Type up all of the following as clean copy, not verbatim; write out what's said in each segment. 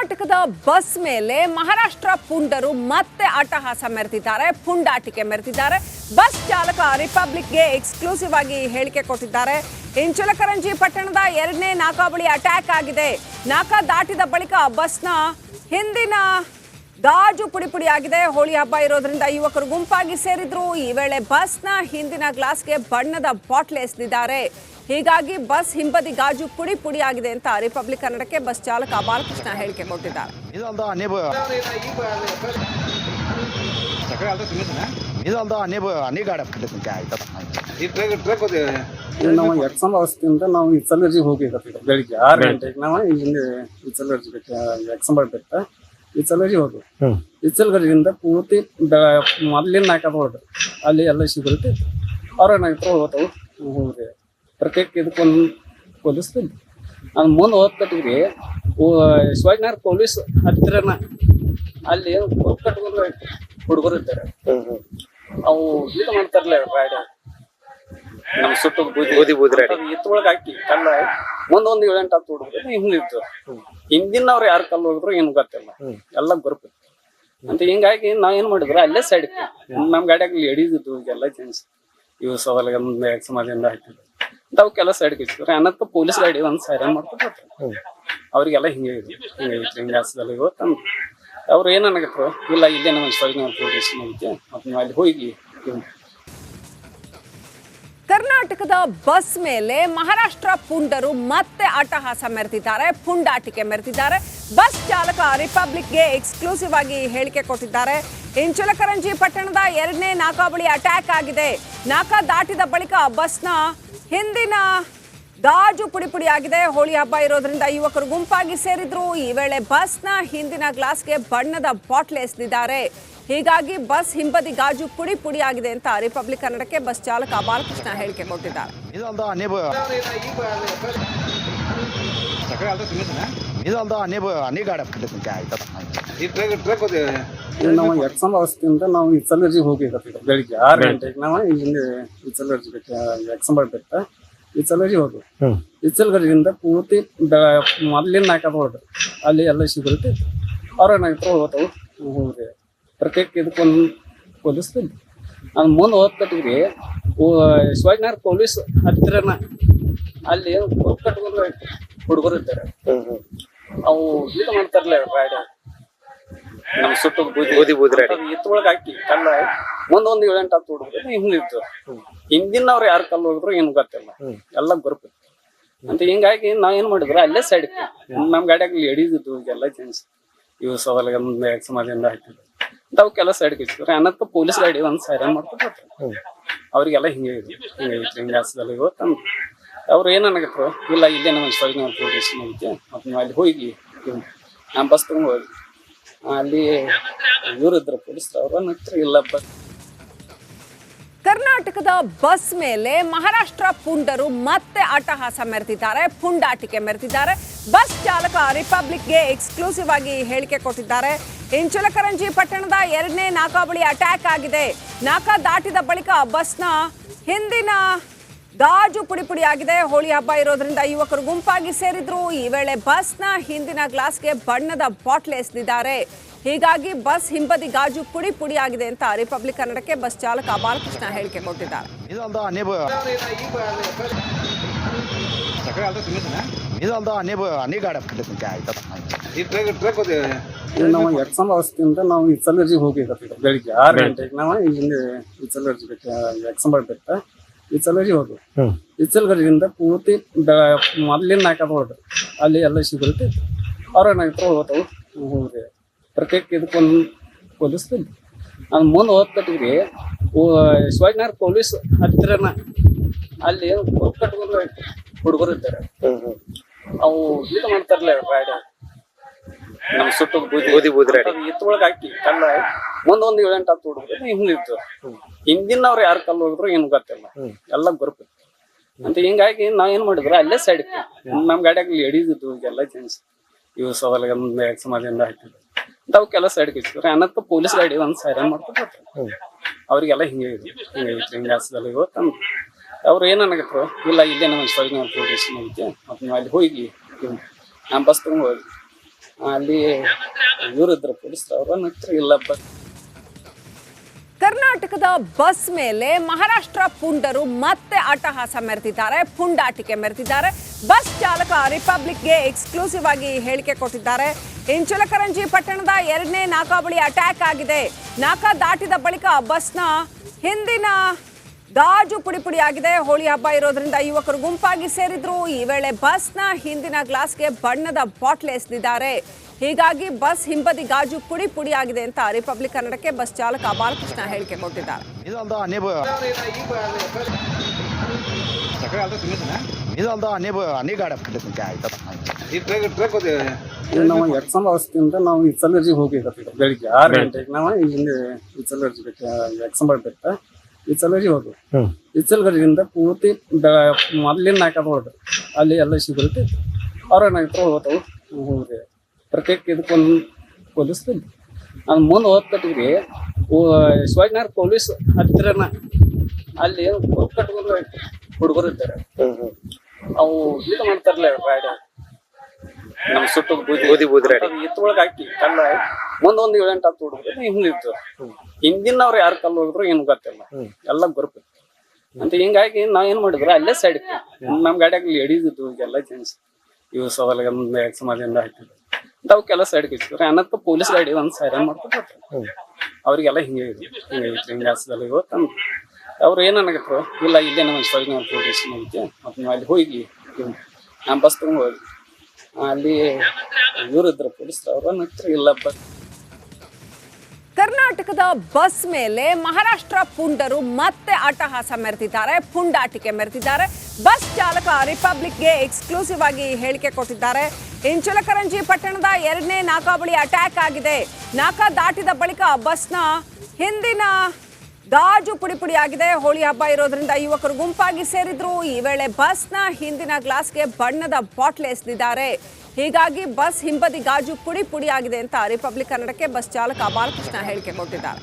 ಕರ್ನಾಟಕದ ಬಸ್ ಮೇಲೆ ಮಹಾರಾಷ್ಟ್ರ ಪುಂಡರು ಮತ್ತೆ ಅಟ್ಟಹಾಸ ಮೆರೆದಿದ್ದಾರೆ, ಪುಂಡಾಟಿಕೆ ಮೆರೆದಿದ್ದಾರೆ. ಬಸ್ ಚಾಲಕ ರಿಪಬ್ಲಿಕ್ಗೆ ಎಕ್ಸ್ಕ್ಲೂಸಿವ್ ಆಗಿ ಹೇಳಿಕೆ ಕೊಟ್ಟಿದ್ದಾರೆ. ಇಂಚಲಕರಂಜಿ ಪಟ್ಟಣದ 2ನೇ ನಾಕಾ ಬಳಿ ಅಟ್ಯಾಕ್ ಆಗಿದೆ. ನಾಕಾ ದಾಟಿದ ಬಳಿಕ ಬಸ್ನ ಹಿಂದಿನ ಗಾಜು ಪುಡಿ ಆಗಿದೆ. ಹೋಳಿ ಹಬ್ಬ ಇರೋದ್ರಿಂದ ಯುವಕರು ಗುಂಪಾಗಿ ಸೇರಿದ್ರು. ಈ ವೇಳೆ ಬಸ್ನ ಹಿಂದಿನ ಗ್ಲಾಸ್ಗೆ ಬಣ್ಣದ ಬಾಟ್ಲ್ ಎಸೆದಿದ್ದಾರೆ. ಹೀಗಾಗಿ ಬಸ್ ಹಿಂಬದಿ ಗಾಜು ಪುಡಿ ಆಗಿದೆ ಅಂತ ರಿಪಬ್ಲಿಕ್ ಕನ್ನಡಕ್ಕೆ ಬಸ್ ಚಾಲಕ ಬಾಲಕೃಷ್ಣ ಹೇಳಿಕೆ ಕೊಟ್ಟಿದ್ದಾರೆ. ನಾವು ಎಕ್ಸಾಮ್ ಅವಸ್ಥೆಯಿಂದ ನಾವು ಇಚಲರ್ಜಿ ಹೋಗಿದ್ದೀವಿ. ಬೆಳಿಗ್ಗೆ 6 ಗಂಟೆಗೆ ನಾವು ಇಲ್ಲಿ ಇಚಲರ್ಜಿ ಎಕ್ಸಾಮ್ ಬರ್ಬೇಕು. ಇಚಲರ್ಜಿ ಹೋದ್ವಿ. ಇಚಲರ್ಜಿಯಿಂದ ಪೂರ್ತಿ ಮೊದಲಿನ ನಾಲ್ಕದು ಹೋದ್ರು. ಅಲ್ಲಿ ಎಲ್ಲ ಸಿಗ್ರಿಟಿ ಅವ್ರ ನಾಯಕರು ಹೋಗ್ತಾವು ಹೋಗ್ರಿ. ಪ್ರತ್ಯೇಕ ಇದಕ್ಕೊಂದು ಪೊಲೀಸ್ ಅದು ಮುಂದೆ ಹೋಗ್ಕಟ್ಟಿದ್ರಿ ಶಿವಾಜಿನಗರ ಪೊಲೀಸ್ ಹತ್ತಿರನ ಅಲ್ಲಿ ಕಟ್ಕೊಂಡು ಹುಡುಗರು ಇದ್ದಾರೆ. ಅವು ಇದು ಮಾಡ್ತಾರಲ್ಲ ರಾಯ್ಡ ನಮ್ ಸುಟ್ಟು ಎತ್ತೊಳಗೆ ಹಾಕಿ ಕಲ್ಲ ಮುಂದೊಂದು 7-8 ಹತ್ತು ಹುಡುಗರು ಹಿಂದಿದ್ದು. ಹಿಂದಿನವ್ರು ಯಾರು ಕಲ್ಲು ಹೋಗಿದ್ರು ಏನು ಗೊತ್ತಿಲ್ಲ, ಎಲ್ಲ ಗ್ರೂಪ್ ಅಂತ. ಹಿಂಗಾಗಿ ನಾವ್ ಏನ್ ಮಾಡಿದ್ರು ಅಲ್ಲೇ ಸೈಡ್ ನಮ್ ಗಾಡಿಯಾಗ ಲೇಡೀಸ್ ಇದ್ದು ಎಲ್ಲ ಜೆಂಟ್ಸ್ ಇವು ಸವಾಲಿಗೆ ಸಮಾಧಿಯಿಂದ ಹಾಕಿದ್ರು. ಅವು ಕೆಲಸ ಸೈಡ್ಗಿದ್ರು. ಅನ್ನಕ್ಕೆ ಪೊಲೀಸ್ ಗಾಡಿ ಒಂದು ಸೈರನ್ ಮಾಡ್ಕೊಂಡು ಅವ್ರಿಗೆಲ್ಲ ಹಿಂಗೆ ಹಾಸದಲ್ಲಿ ಇವತ್ತು ಅವ್ರು ಏನನ್ನಾಗತ್ರು ಇಲ್ಲ ಇಲ್ಲೇ ನಮ್ಮ ಪೊಲೀಸ್ ಐತೆ ಮತ್ತು ನೀವು ಅಲ್ಲಿ ಹೋಗಿ. ಕರ್ನಾಟಕದ ಬಸ್ ಮೇಲೆ ಮಹಾರಾಷ್ಟ್ರ ಪುಂಡರು ಮತ್ತೆ ಅಟ್ಟಹಾಸ ಮೆರೆದಿದ್ದಾರೆ, ಪುಂಡಾಟಿಕೆ ಮೆರೆದಿದ್ದಾರೆ. ಬಸ್ ಚಾಲಕ ರಿಪಬ್ಲಿಕ್ಗೆ ಎಕ್ಸ್ಕ್ಲೂಸಿವ್ ಆಗಿ ಹೇಳಿಕೆ ಕೊಟ್ಟಿದ್ದಾರೆ. ಇಂಚಲಕರಂಜಿ ಪಟ್ಟಣದ 2ನೇ ನಾಕಾ ಬಳಿ ಅಟ್ಯಾಕ್ ಆಗಿದೆ. ನಾಕಾ ದಾಟಿದ ಬಳಿಕ ಬಸ್ನ ಹಿಂದಿನ ಗಾಜು ಪುಡಿ ಆಗಿದೆ. ಹೋಳಿ ಹಬ್ಬ ಇರೋದ್ರಿಂದ ಯುವಕರು ಗುಂಪಾಗಿ ಸೇರಿದ್ರು. ಈ ವೇಳೆ ಬಸ್ನ ಹಿಂದಿನ ಗ್ಲಾಸ್ಗೆ ಬಣ್ಣದ ಬಾಟ್ಲ್ ಎಸೆದಿದ್ದಾರೆ. ಹೀಗಾಗಿ ಬಸ್ ಹಿಂಬದಿ ಗಾಜು ಪುಡಿ ಆಗಿದೆ ಅಂತ ರಿಪಬ್ಲಿಕ್ ಕನ್ನಡಕ್ಕೆ ಬಸ್ ಚಾಲಕ ಬಾಲಕೃಷ್ಣ ಹೇಳಿಕೆ ಕೊಟ್ಟಿದ್ದಾರೆ. ನಾವು ಎಕ್ಸಾಮ್ ಅವಸ್ಥೆಯಿಂದ ನಾವು ಇಚಲರ್ಜಿ ಹೋಗಿದ್ದೀವಿ. ಬೆಳಿಗ್ಗೆ 6 ಗಂಟೆಗೆ ನಾವು ಇಲ್ಲಿ ಇಚಲರ್ಜಿ ಎಕ್ಸಾಮ್ ಬರ್ಬೇಕು. ಇಚಲರ್ಜಿ ಹೋದ್ವಿ. ಇಚಲರ್ಜಿಯಿಂದ ಪೂರ್ತಿ ಮೊದಲಿನ ನಾಲ್ಕದು ಹೋದ್ರು. ಅಲ್ಲಿ ಎಲ್ಲ ಸಿಗ್ರಿಟಿ ಅವ್ರ ನಾಯಕರು ಹೋಗ್ತಾವು ಹೋಗ್ರಿ. ಪ್ರತ್ಯೇಕ ಇದಕ್ಕೊಂದು ಪೊಲೀಸ್ ಅದು ಮುಂದೆ ಹೋಗ್ಕಟ್ಟಿದ್ರಿ ಶಿವಾಜಿನಗರ ಪೊಲೀಸ್ ಹತ್ತಿರನ ಅಲ್ಲಿ ಕಟ್ಕೊಂಡು ಹುಡುಗರು ಇದ್ದಾರೆ. ಅವು ಇದು ಮಾಡ್ತಾರಲ್ಲ ರಾಯ್ಡ ನಮ್ ಸುಟ್ಟು ಎತ್ತೊಳಗೆ ಹಾಕಿ ಕಲ್ಲ ಮುಂದೊಂದು 7-8 ಹತ್ತು ಹುಡುಗರು ಹಿಂದಿದ್ದು. ಹಿಂದಿನವ್ರು ಯಾರು ಕಲ್ಲು ಹೋಗಿದ್ರು ಏನು ಗೊತ್ತಿಲ್ಲ, ಎಲ್ಲ ಗ್ರೂಪ್ ಅಂತ. ಹಿಂಗಾಗಿ ನಾವ್ ಏನ್ ಮಾಡಿದ್ರು ಅಲ್ಲೇ ಸೈಡ್ ನಮ್ ಗಾಡಿಯಾಗ ಲೇಡೀಸ್ ಇದ್ದು ಎಲ್ಲ ಜೆಂಟ್ಸ್ ಇವು ಸವಾಲಿಗೆ ಸಮಾಧಿಯಿಂದ ಹಾಕಿದ್ರು. ಅವು ಕೆಲಸ ಸೈಡ್ಗಿದ್ರು. ಅನ್ನಕ್ಕೆ ಪೊಲೀಸ್ ಗಾಡಿ ಒಂದು ಸೈರನ್ ಮಾಡ್ಕೊಂಡು ಅವ್ರಿಗೆಲ್ಲ ಹಿಂಗೆ ಹಾಸದಲ್ಲಿ ಇವತ್ತು ಅವ್ರು ಏನನ್ನಾಗತ್ರು ಇಲ್ಲ ಇಲ್ಲೇ ನಮ್ಮ ಪೊಲೀಸ್ ಐತೆ ಮತ್ತು ನೀವು ಅಲ್ಲಿ ಹೋಗಿ ನಮ್ಮ ಬಸ್ ತಗೊಂಡು ಹೋಗಿ ಅಲ್ಲಿ ಇವರಿದ್ರು ಪೊಲೀಸ್ ಅವ್ರ ಇಲ್ಲ ಬಸ್. ಕರ್ನಾಟಕದ ಬಸ್ ಮೇಲೆ ಮಹಾರಾಷ್ಟ್ರ ಪುಂಡರು ಮತ್ತೆ ಅಟ್ಟಹಾಸ ಮೆರೆದಿದ್ದಾರೆ, ಪುಂಡಾಟಿಕೆ ಮೆರೆದಿದ್ದಾರೆ. ಬಸ್ ಚಾಲಕ ರಿಪಬ್ಲಿಕ್ಗೆ ಎಕ್ಸ್ಕ್ಲೂಸಿವ್ ಆಗಿ ಹೇಳಿಕೆ ಕೊಟ್ಟಿದ್ದಾರೆ. ಇಂಚಲಕರಂಜಿ ಪಟ್ಟಣದ 2ನೇ ನಾಕಾ ಬಳಿ ಅಟ್ಯಾಕ್ ಆಗಿದೆ. ನಾಕಾ ದಾಟಿದ ಬಳಿಕ ಬಸ್ನ ಹಿಂದಿನ ಗಾಜು ಪುಡಿ ಆಗಿದೆ. ಹೋಳಿ ಹಬ್ಬ ಇರೋದ್ರಿಂದ ಯುವಕರು ಗುಂಪಾಗಿ ಸೇರಿದ್ರು. ಈ ವೇಳೆ ಬಸ್ನ ಹಿಂದಿನ ಗ್ಲಾಸ್ಗೆ ಬಣ್ಣದ ಬಾಟ್ಲ್ ಎಸೆದಿದ್ದಾರೆ. ಹೀಗಾಗಿ ಬಸ್ ಹಿಂಬದಿ ಗಾಜು ಪುಡಿ ಆಗಿದೆ ಅಂತ ರಿಪಬ್ಲಿಕ್ ಕನ್ನಡಕ್ಕೆ ಬಸ್ ಚಾಲಕ ಬಾಲಕೃಷ್ಣ ಹೇಳಿಕೆ ಕೊಟ್ಟಿದ್ದಾರೆ. ನಾವು ಎಕ್ಸಾಮ್ ಅವಸ್ಥೆಯಿಂದ ನಾವು ಇಚಲರ್ಜಿ ಹೋಗಿದ್ದೀವಿ. ಬೆಳಿಗ್ಗೆ 6 ಗಂಟೆಗೆ ನಾವು ಇಲ್ಲಿ ಇಚಲರ್ಜಿ ಎಕ್ಸಾಮ್ ಬರ್ಬೇಕು. ಇಚಲರ್ಜಿ ಹೋದ್ವಿ. ಇಚಲರ್ಜಿಯಿಂದ ಪೂರ್ತಿ ಮೊದಲಿನ ನಾಲ್ಕದು ಹೋದ್ರು. ಅಲ್ಲಿ ಎಲ್ಲ ಸಿಗ್ರಿಟಿ ಅವ್ರ ನಾಯಕರು ಹೋಗ್ತಾವು ಹೋಗ್ರಿ. ಪ್ರತ್ಯೇಕ ಇದಕ್ಕೊಂದು ಪೊಲೀಸ್ ಅದು ಮುಂದೆ ಹೋಗ್ಕಟ್ಟಿದ್ರಿ ಶಿವಾಜಿನಗರ ಪೊಲೀಸ್ ಹತ್ತಿರನ ಅಲ್ಲಿ ಕಟ್ಕೊಂಡು ಹುಡುಗರು ಇದ್ದಾರೆ. ಅವು ಇದು ಮಾಡ್ತಾರಲ್ಲ ರಾಯ್ಡ ನಮ್ ಸುಟ್ಟು ಎತ್ತೊಳಗೆ ಹಾಕಿ ಕಲ್ಲ ಮುಂದೊಂದು 7-8 ಹತ್ತು ಹುಡುಗರು ಹಿಂದಿದ್ದು. ಹಿಂದಿನವ್ರು ಯಾರು ಕಲ್ಲು ಹೋಗಿದ್ರು ಏನು ಗೊತ್ತಿಲ್ಲ, ಎಲ್ಲ ಗ್ರೂಪ್ ಅಂತ. ಹಿಂಗಾಗಿ ನಾವ್ ಏನ್ ಮಾಡಿದ್ರು ಅಲ್ಲೇ ಸೈಡ್ ನಮ್ ಗಾಡಿಯಾಗ ಲೇಡೀಸ್ ಇದ್ದು ಎಲ್ಲ ಜೆಂಟ್ಸ್ ಇವು ಸವಾಲಿಗೆ ಸಮಾಧಿಯಿಂದ ಹಾಕಿದ್ರು. ಅವು ಕೆಲಸ ಸೈಡ್ಗಿದ್ರು. ಅನ್ನಕ್ಕೆ ಪೊಲೀಸ್ ಗಾಡಿ ಒಂದು ಸೈರನ್ ಮಾಡ್ಕೊಂಡು ಅವ್ರಿಗೆಲ್ಲ ಹಿಂಗೆ ಹಾಸದಲ್ಲಿ ಇವತ್ತು ಅವ್ರು ಏನನ್ನಾಗತ್ರು ಇಲ್ಲ ಇಲ್ಲೇ ನಮ್ಮ ಪೊಲೀಸ್ ಐತೆ ಮತ್ತು ನೀವು ಅಲ್ಲಿ ಹೋಗಿ ನಮ್ಮ ಬಸ್ ತಗೊಂಡು ಹೋಗಿ ಅಲ್ಲಿ ಇವರಿದ್ರು ಪೊಲೀಸರು ಅವ್ರ ಹತ್ರ ಇಲ್ಲ ಬಸ್ ಕರ್ನಾಟಕದ ಬಸ್ ಮೇಲೆ ಮಹಾರಾಷ್ಟ್ರ ಪುಂಡರು ಮತ್ತೆ ಅಟ್ಟಹಾಸ ಮೆರೆದಿದ್ದಾರೆ, ಪುಂಡಾಟಿಕೆ ಮೆರೆದಿದ್ದಾರೆ. ಬಸ್ ಚಾಲಕ ರಿಪಬ್ಲಿಕ್ಗೆ ಎಕ್ಸ್ಕ್ಲೂಸಿವ್ ಆಗಿ ಹೇಳಿಕೆ ಕೊಟ್ಟಿದ್ದಾರೆ. ಇಂಚಲಕರಂಜಿ ಪಟ್ಟಣದ 2ನೇ ನಾಕಾ ಬಳಿ ಅಟ್ಯಾಕ್ ಆಗಿದೆ. ನಾಕಾ ದಾಟಿದ ಬಳಿಕ ಬಸ್ನ ಹಿಂದಿನ ಗಾಜು ಪುಡಿ ಪುಡಿ ಆಗಿದೆ. ಹೋಳಿ ಹಬ್ಬ ಇರೋದ್ರಿಂದ ಯುವಕರು ಗುಂಪಾಗಿ ಸೇರಿದ್ರು. ಈ ವೇಳೆ ಬಸ್ನ ಹಿಂದಿನ ಗ್ಲಾಸ್ಗೆ ಬಣ್ಣದ ಬಾಟ್ಲ್ ಎಸೆದಿದ್ದಾರೆ. ಹೀಗಾಗಿ ಬಸ್ ಹಿಂಬದಿ ಗಾಜು ಪುಡಿ ಪುಡಿ ಆಗಿದೆ ಅಂತ ರಿಪಬ್ಲಿಕ್ ಕನ್ನಡಕ್ಕೆ ಬಸ್ ಚಾಲಕ ಬಾಲಕೃಷ್ಣ ಹೇಳಿಕೆ ಕೊಟ್ಟಿದ್ದಾರೆ. ನಾವು ಎಕ್ಸಾಮ್ ಅವಸ್ಥೆಯಿಂದ ನಾವು ಇಚಲರ್ಜಿ ಹೋಗಿರ್ತೀವಿ. ಬೆಳಿಗ್ಗೆ 6 ಗಂಟೆಗೆ ನಾವು ಇಲ್ಲಿಂದ ಇಚಲರ್ಜಿ ಎಕ್ಸಾಮ್ ಬೆಟ್ಟ ಇಚಲರ್ಜಿ ಹೋದ್ವಿ. ಇಚಲಗರ್ಜಿಯಿಂದ ಪೂರ್ತಿ ಮೊದಲಿನ ನಾಲ್ಕಾದ ಹೋದ್ರು. ಅಲ್ಲಿ ಎಲ್ಲ ಸಿಗುತ್ತೆ ಅವ್ರ ನಾಲ್ಕು ಹೋಗ್ತಾವು ಹೋಗ್ರಿ. ಪ್ರತ್ಯೇಕ ಇದಕ್ಕೊಂದು ಪೊಲೀಸ್ ಅದು ಮುಂದೆ ಹೋಗ್ತಟ್ಟಿದ್ರಿ ಶಿವಾಜಿನಗರ ಪೊಲೀಸ್ ಹತ್ತಿರನ ಅಲ್ಲಿ ಕಟ್ಕೊಂಡು ಹುಡುಗರು ಇರ್ತಾರೆ. ಅವು ಇದು ಮಾಡ್ತಾರಲ್ಲ ರಾಯ್ಡ ನಮ್ ಸುಟ್ಟು ಎತ್ತೊಳಗೆ ಹಾಕಿ ಕಲ್ಲ ಮುಂದೊಂದು 7-8 ಹತ್ತು ಹುಡುಗರು ಹಿಂದಿತ್ತು. ಹಿಂದಿನವ್ರು ಯಾರು ಕಲ್ಲು ಹೋಗಿದ್ರು ಏನು ಗೊತ್ತಿಲ್ಲ, ಎಲ್ಲ ಗ್ರೂಪ್ ಅಂತ. ಹಿಂಗಾಗಿ ನಾವ್ ಏನ್ ಮಾಡಿದ್ರು ಅಲ್ಲೇ ಸೈಡ್ ನಮ್ ಗಾಡಿಯಾಗ ಲೇಡೀಸ್ ಇದ್ದು ಎಲ್ಲ ಜೆಂಟ್ಸ್ ಇವು ಸವಾಲಿಗೆ ಸಮಾಧಿಯಿಂದ ಹಾಕಿದ್ರು ತಾವು ಕೆಲಸ ಅಡ್ಕಿದ್ರು. ಅನ್ನಕ್ಕೆ ಪೊಲೀಸ್ ಗಾಡಿ ಒಂದ್ ಸೈರನ್ ಮಾಡ್ಕೊಂಡು ಅವ್ರಿಗೆಲ್ಲ ಹಿಂಗೈತಿ ಹಿಂಗಾಸದಲ್ಲಿ ಇವತ್ತಂದು ಅವ್ರು ಏನನ್ನಾಗತ್ರು ಇಲ್ಲ ಇಲ್ಲೇ ನಮ್ಮ ಶಿವಾಜಿನಗರ ಪೊಲೀಸ್ ಐತೆ ಮತ್ತೆ ನೀವು ಅಲ್ಲಿ ಹೋಗಿ ನಾ ಬಸ್ ತಗೊಂಡು ಹೋಗಿ ಅಲ್ಲಿ ಇವರಿದ್ರು ಪೊಲೀಸರು ಅವ್ರ ಹತ್ರ ಇಲ್ಲ ಬಸ್. ಕರ್ನಾಟಕದ ಬಸ್ ಮೇಲೆ ಮಹಾರಾಷ್ಟ್ರ ಪುಂಡರು ಮತ್ತೆ ಅಟ್ಟಹಾಸ ಮೆರೆದಿದ್ದಾರೆ, ಪುಂಡಾಟಿಕೆ ಮೆರೆದಿದ್ದಾರೆ. ಬಸ್ ಚಾಲಕ ರಿಪಬ್ಲಿಕ್ಗೆ ಎಕ್ಸ್ಕ್ಲೂಸಿವ್ ಆಗಿ ಹೇಳಿಕೆ ಕೊಟ್ಟಿದ್ದಾರೆ. ಇಂಚಲಕರಂಜಿ ಪಟ್ಟಣದ 2ನೇ ನಾಕಾ ಬಳಿ ಅಟ್ಯಾಕ್ ಆಗಿದೆ. ನಾಕಾ ದಾಟಿದ ಬಳಿಕ ಬಸ್ನ ಹಿಂದಿನ ಗಾಜು ಪುಡಿ ಪುಡಿ ಆಗಿದೆ. ಹೋಳಿ ಹಬ್ಬ ಇರೋದ್ರಿಂದ ಯುವಕರು ಗುಂಪಾಗಿ ಸೇರಿದ್ರು. ಈ ವೇಳೆ ಬಸ್ನ ಹಿಂದಿನ ಗ್ಲಾಸ್ಗೆ ಬಣ್ಣದ ಬಾಟ್ಲ್ ಎಸೆದಿದ್ದಾರೆ. ಹೀಗಾಗಿ ಬಸ್ ಹಿಂಬದಿ ಗಾಜು ಪುಡಿ ಪುಡಿ ಆಗಿದೆ ಅಂತ ರಿಪಬ್ಲಿಕ್ ಕನ್ನಡಕ್ಕೆ ಬಸ್ ಚಾಲಕ ಬಾಲಕೃಷ್ಣ ಹೇಳಿಕೆ ಕೊಟ್ಟಿದ್ದಾರೆ.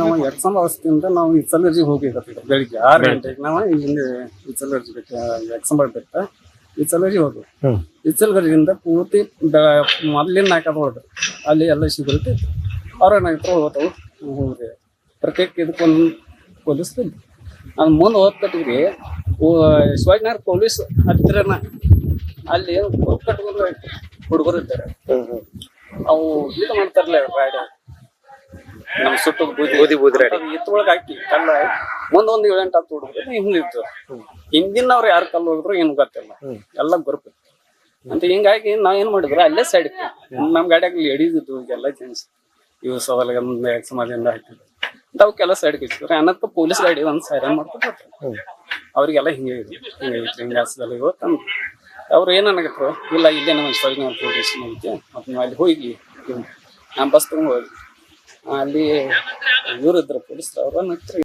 ನಾವು ಎಕ್ಸಾಮ್ ಅವಸ್ಥೆಯಿಂದ ನಾವು ಇಚಲರ್ಜಿ ಹೋಗಿರ್ತೀವಿ. ಬೆಳಿಗ್ಗೆ 6 ಗಂಟೆಗೆ ನಾವು ಇಲ್ಲಿಂದ ಇಚಲರ್ಜಿ ಎಕ್ಸಾಮ್ ಬೆಟ್ಟ ಇಚಲರ್ಜಿ ಹೋದ್ವಿ. ಇಚಲಗರ್ಜಿಯಿಂದ ಪೂರ್ತಿ ಮೊದಲಿನ ನಾಲ್ಕಾದ ಹೋದ್ರು. ಅಲ್ಲಿ ಎಲ್ಲ ಸಿಗುತ್ತೆ ಅವ್ರ ನಾಲ್ಕು ಹೋಗ್ತಾವು ಹೋಗ್ರಿ. ಪ್ರತ್ಯೇಕ ಇದಕ್ಕೊಂದು ಪೊಲೀಸ್ ಅದು ಮುಂದೆ ಹೋಗ್ತಟ್ಟಿದ್ರಿ ಶಿವಾಜಿನಗರ ಪೊಲೀಸ್ ಹತ್ತಿರನ ಅಲ್ಲಿ ಕಟ್ಕೊಂಡು ಹುಡುಗರು ಇರ್ತಾರೆ. ಅವು ಇದು ಮಾಡ್ತಾರಲ್ಲ ರಾಯ್ಡ ನಮ್ ಸುಟ್ಟು ಎತ್ತೊಳಗೆ ಹಾಕಿ ಕಲ್ಲ ಮುಂದೊಂದು 7-8 ಹತ್ತು ಹುಡುಗರು ಹಿಂದಿತ್ತು. ಹಿಂದಿನವ್ರು ಯಾರು ಕಲ್ಲು ಹೋಗಿದ್ರು ಏನು ಗೊತ್ತಿಲ್ಲ, ಎಲ್ಲ ಗ್ರೂಪ್ ಅಂತ. ಹಿಂಗಾಗಿ ನಾವ್ ಏನ್ ಮಾಡಿದ್ರು ಅಲ್ಲೇ ಸೈಡ್ ನಮ್ ಗಾಡಿಯಾಗ ಲೇಡೀಸ್ ಇದ್ದು ಎಲ್ಲ ಜೆಂಟ್ಸ್ ಇವು ಸವಾಲಿಗೆ ಸಮಾಧಿಯಿಂದ ಹಾಕಿದ್ರು ತಾವು ಕೆಲಸ ಅಡ್ಕಿದ್ರು. ಅನ್ನಕ್ಕೆ ಪೊಲೀಸ್ ಗಾಡಿ ಒಂದ್ ಸೈರನ್ ಮಾಡ್ಕೊಂಡು ಅವ್ರಿಗೆಲ್ಲ ಹಿಂಗೈತಿ ಹಿಂಗಾಸದಲ್ಲಿ ಇವತ್ತಂದು ಅವ್ರು ಏನನ್ನಾಗತ್ರು ಇಲ್ಲ ಇಲ್ಲೇ ನಮ್ಮ ಶಿವಾಜಿನಗರ ಪೊಲೀಸ್ ಐತೆ ಮತ್ತೆ ನೀವು ಅಲ್ಲಿ ಹೋಗಿ ನಾ ಬಸ್ ತಗೊಂಡು ಹೋಗಿ ಅಲ್ಲಿ ಇವರಿದ್ರು ಪೊಲೀಸರು ಅವ್ರ ಹತ್ರ